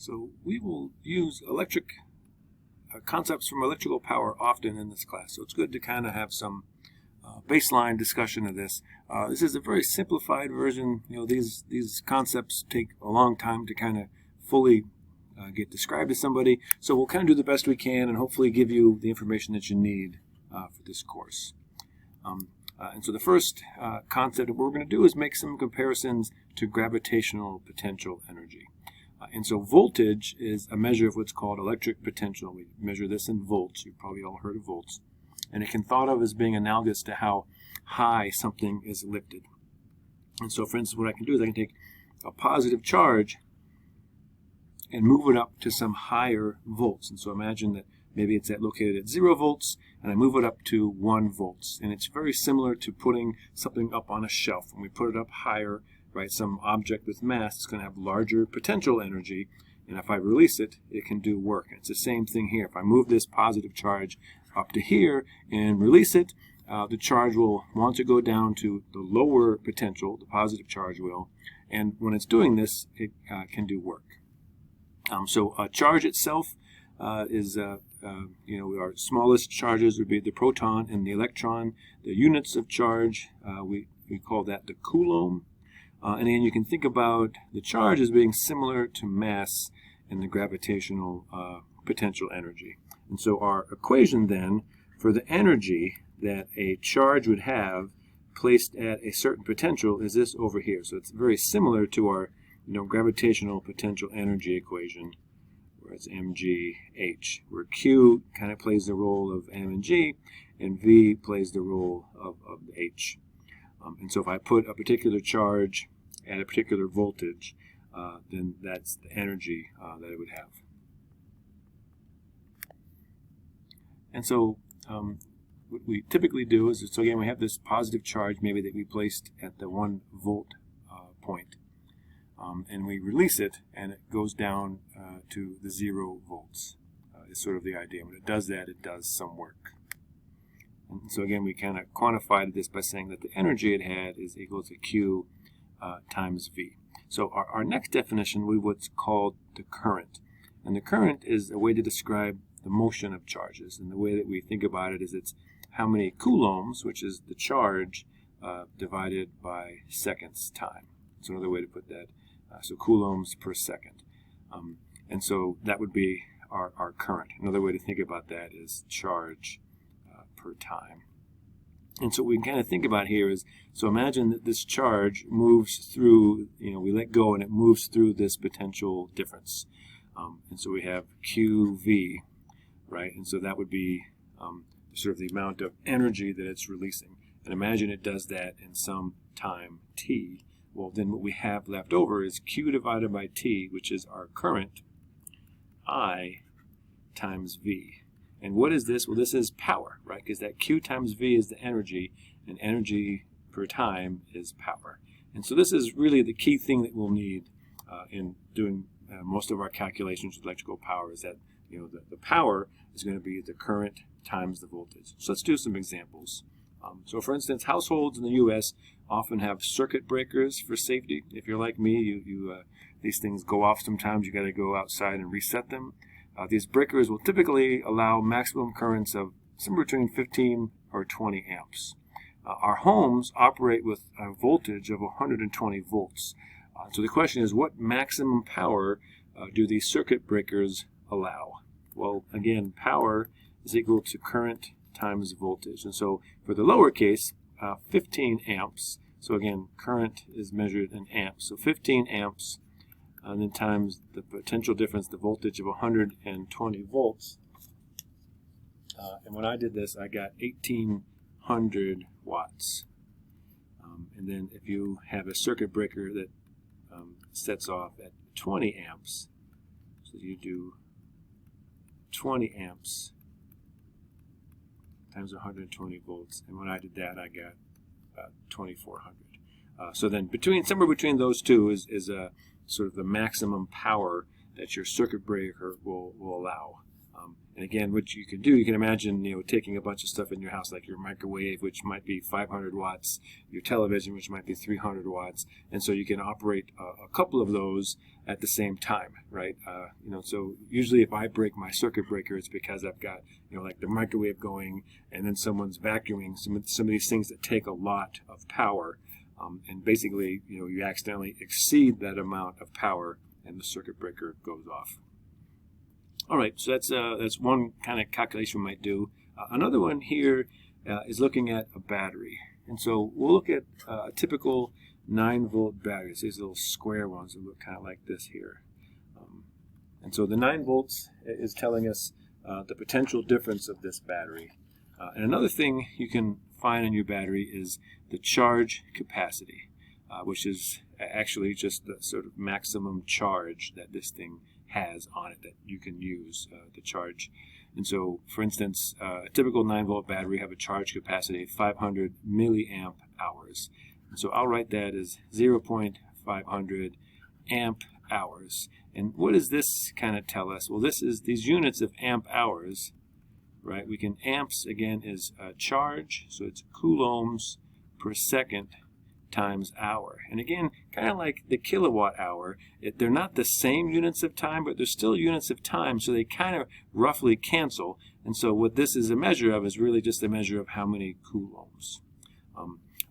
So we will use electric concepts from electrical power often in this class. So it's good to kind of have some baseline discussion of this. This is a very simplified version. You know, these concepts take a long time to kind of fully get described to somebody. So we'll kind of do the best we can and hopefully give you the information that you need for this course. And so the first concept that we're going to do is make some comparisons to gravitational potential energy. And so voltage is a measure of what's called electric potential. We measure this in volts. You've probably all heard of volts. And it can be thought of as being analogous to how high something is lifted. And so, for instance, what I can do is I can take a positive charge and move it up to some higher volts. And so imagine that maybe it's located at 0 volts, and I move it up to 1 volts. And it's very similar to putting something up on a shelf. When we put it up higher, right, some object with mass is going to have larger potential energy, and if I release it, it can do work. And it's the same thing here. If I move this positive charge up to here and release it, the charge will want to go down to the lower potential, the positive charge will, and when it's doing this, it can do work. So a charge itself is, our smallest charges would be the proton and the electron. The units of charge, we call that the coulomb. And then you can think about the charge as being similar to mass in the gravitational potential energy. And so our equation then for the energy that a charge would have placed at a certain potential is this over here. So it's very similar to our gravitational potential energy equation, where it's mgh, where Q kind of plays the role of m and g, and V plays the role of h. And so if I put a particular charge at a particular voltage, then that's the energy that it would have. And so what we typically do is, so again, we have this positive charge maybe that we placed at the 1 volt point. And we release it, and it goes down to the 0 volts. Is sort of the idea. When it does that, it does some work. And so again, we kind of quantified this by saying that the energy it had is equal to Q times V. So our next definition would be what's called the current. And the current is a way to describe the motion of charges. And the way that we think about it is it's how many coulombs, which is the charge, divided by seconds time. That's another way to put that. So coulombs per second. And so that would be our current. Another way to think about that is charge per time. And so what we can kind of think about here is, so imagine that this charge moves through, we let go and it moves through this potential difference. And so we have QV, right? And so that would be sort of the amount of energy that it's releasing. And imagine it does that in some time t. Well, then what we have left over is Q divided by T, which is our current, I times V. And what is this? Well, this is power, right? Because that Q times V is the energy, and energy per time is power. And so this is really the key thing that we'll need in doing most of our calculations with electrical power, is that the power is going to be the current times the voltage. So let's do some examples. So for instance, households in the U.S. often have circuit breakers for safety. If you're like me, these things go off sometimes. You got to go outside and reset them. These breakers will typically allow maximum currents of somewhere between 15 or 20 amps. Our homes operate with a voltage of 120 volts. So the question is, what maximum power do these circuit breakers allow? Well, again, power is equal to current times voltage. And so for the lower case, 15 amps. So again, current is measured in amps. So 15 amps, and then times the potential difference, the voltage of 120 volts. And when I did this, I got 1,800 watts. And then if you have a circuit breaker that sets off at 20 amps, so you do 20 amps times 120 volts. And when I did that, I got 2,400. So then somewhere between those two is sort of the maximum power that your circuit breaker will allow. And again, what you can do, you can imagine, taking a bunch of stuff in your house, like your microwave, which might be 500 watts, your television, which might be 300 watts. And so you can operate a couple of those at the same time, right? So usually if I break my circuit breaker, it's because I've got, like the microwave going, and then someone's vacuuming, some of these things that take a lot of power, and basically, you accidentally exceed that amount of power, and the circuit breaker goes off. All right, so that's one kind of calculation we might do. Another one here is looking at a battery, and so we'll look at a typical 9-volt batteries. These little square ones that look kind of like this here. And so the 9 volts is telling us the potential difference of this battery. And another thing you can find in your battery is the charge capacity, which is actually just the sort of maximum charge that this thing has on it that you can use to charge. And so, for instance, a typical 9-volt battery have a charge capacity of 500 milliamp hours. And so I'll write that as 0.500 amp hours. And what does this kind of tell us? Well, this is these units of amp hours, right? We can, amps again is charge, so it's coulombs per second times hour. And again, kind of like the kilowatt hour, they're not the same units of time, but they're still units of time, so they kind of roughly cancel. And so what this is a measure of is really just a measure of how many coulombs.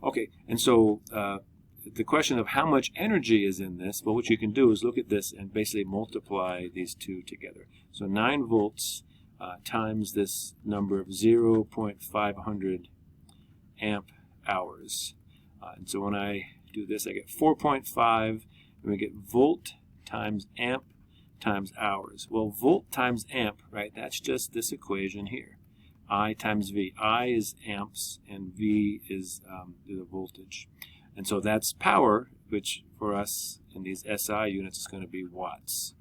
Okay, and so the question of how much energy is in this, well, what you can do is look at this and basically multiply these two together. So 9 volts times this number of 0.500 amp hours. And so when I do this, I get 4.5, and we get volt times amp times hours. Well, volt times amp, right, that's just this equation here. I times V. I is amps, and V is the voltage. And so that's power, which for us in these SI units is going to be watts.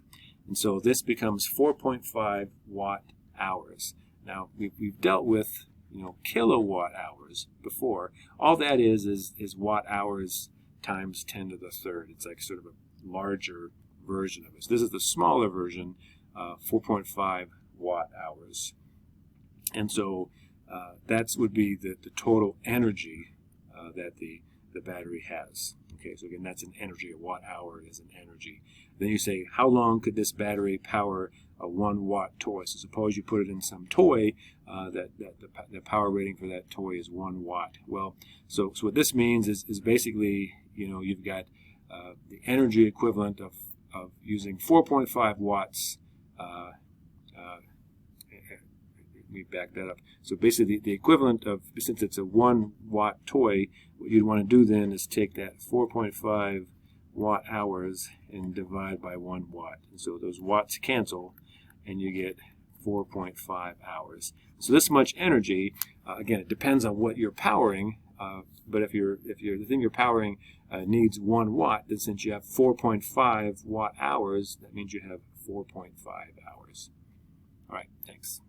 And so this becomes 4.5 watt hours. Now, we've dealt with kilowatt hours before. All that is watt hours times 10 to the third. It's like sort of a larger version of it. So this is the smaller version, 4.5 watt hours. And so that would be the total energy that the battery has. Okay, so again, that's an energy. A watt hour is an energy. Then you say, how long could this battery power a 1 watt toy? So suppose you put it in some toy that the power rating for that toy is 1 watt. Well, so what this means is basically, you've got the energy equivalent of using 4.5 watts. Let me back that up. So basically the equivalent of, since it's a 1 watt toy, what you'd want to do then is take that 4.5 watt hours and divide by 1 watt. And so those watts cancel, and you get 4.5 hours. So this much energy, again, it depends on what you're powering, but if the thing you're powering needs 1 watt, then since you have 4.5 watt hours, that means you have 4.5 hours. All right, thanks.